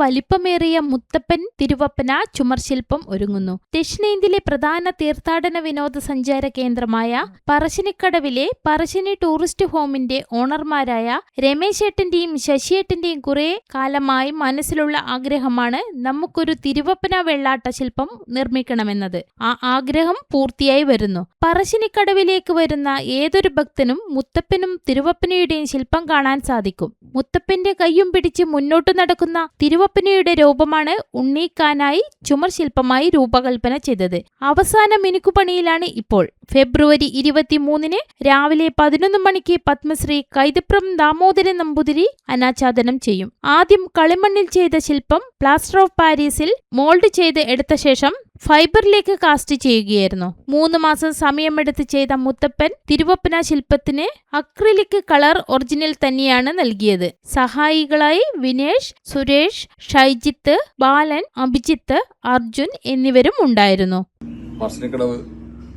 വലിപ്പമേറിയ മുത്തപ്പൻ തിരുവപ്പന ചുമർശില്പം ഒരുങ്ങുന്നു. ദക്ഷിണേന്ത്യയിലെ പ്രധാന തീർത്ഥാടന വിനോദസഞ്ചാര കേന്ദ്രമായ പറശ്ശിനിക്കടവിലെ പറശ്ശിനി ടൂറിസ്റ്റ് ഹോമിന്റെ ഓണർമാരായ രമേശേട്ടന്റെയും ശശിയേട്ടന്റെയും കുറെ കാലമായി മനസ്സിലുള്ള ആഗ്രഹമാണ് നമുക്കൊരു തിരുവപ്പന വെള്ളാട്ട ശില്പം നിർമ്മിക്കണമെന്നത്. ആ ആഗ്രഹം പൂർത്തിയായി വരുന്നു. പറശ്ശിനിക്കടവിലേക്ക് വരുന്ന ഏതൊരു ഭക്തനും മുത്തപ്പനും തിരുവപ്പനയുടെയും ശില്പം കാണാൻ സാധിക്കും. മുത്തപ്പന്റെ കയ്യും പിടിച്ച് മുന്നോട്ടു നടക്കുന്ന തിരുവപ്പനയുടെ രൂപമാണ് ഉണ്ണീക്കാനായി ചുമർ ശില്പമായി രൂപകൽപ്പന ചെയ്തത്. അവസാന മിനുക്കുപണിയിലാണ് ഇപ്പോൾ. ഫെബ്രുവരി 23 രാവിലെ 11 മണിക്ക് പത്മശ്രീ കൈതപ്രം ദാമോദരൻ നമ്പൂതിരി അനാച്ഛാദനം ചെയ്യും. ആദ്യം കളിമണ്ണിൽ ചെയ്ത ശില്പം പ്ലാസ്റ്റർ ഓഫ് പാരീസിൽ മോൾഡ് ചെയ്ത് എടുത്ത ശേഷം ഫൈബറിലേക്ക് കാസ്റ്റ് ചെയ്യുകയായിരുന്നു. 3 മാസം സമയമെടുത്ത് ചെയ്ത മുത്തപ്പൻ തിരുവപ്പന ശില്പത്തിന് അക്രിലിക് കളർ ഒറിജിനൽ തന്നെയാണ് നൽകിയത്. സഹായികളായി വിനേഷ്, സുരേഷ്, ഷൈജിത്ത്, ബാലൻ, അഭിജിത്ത്, അർജുൻ എന്നിവരും ഉണ്ടായിരുന്നു.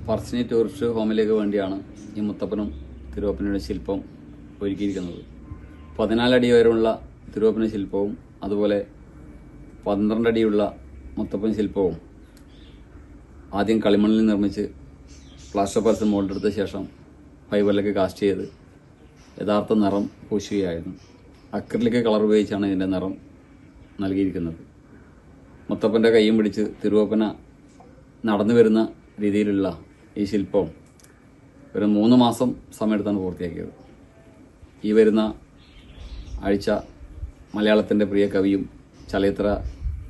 പറശ്ശിനി ടൂറിസ്റ്റ് ഹോമിലേക്ക് വേണ്ടിയാണ് ഈ മുത്തപ്പനും തിരുവപ്പനയുടെ ശില്പം ഒരുക്കിയിരിക്കുന്നത്. 14 അടി ഉയരമുള്ള തിരുവപ്പന ശില്പവും അതുപോലെ 12 അടിയുള്ള മുത്തപ്പൻ ശില്പവും ആദ്യം കളിമണ്ണിൽ നിർമ്മിച്ച് പ്ലാസ്റ്റർ ഓഫ് പാരീസിൽ മോൾഡെടുത്ത ശേഷം ഫൈബറിലേക്ക് കാസ്റ്റ് ചെയ്ത് യഥാർത്ഥ നിറം പൂശുകയായിരുന്നു. അക്രിലിക് കളർ ഉപയോഗിച്ചാണ് ഇതിൻ്റെ നിറം നൽകിയിരിക്കുന്നത്. മുത്തപ്പൻ്റെ കയ്യും പിടിച്ച് തിരുവപ്പന നടന്നു വരുന്ന രീതിയിലുള്ള ഈ ശില്പം ഒരു 3 മാസം സമയമെടുത്താണ് പൂർത്തിയാക്കിയത്. ഈ വരുന്ന ആഴ്ച മലയാളത്തിൻ്റെ പ്രിയ കവിയും ചലച്ചിത്ര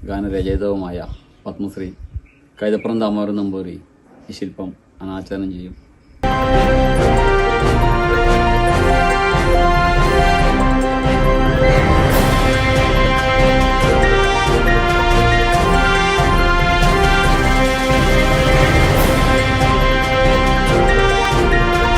ഗാനരചയിതാവുമായ പത്മശ്രീ കൈതപ്രം ദാമോദരൻ നമ്പൂതിരി ഈ ശില്പം അനാച്ഛാദനം ചെയ്യും.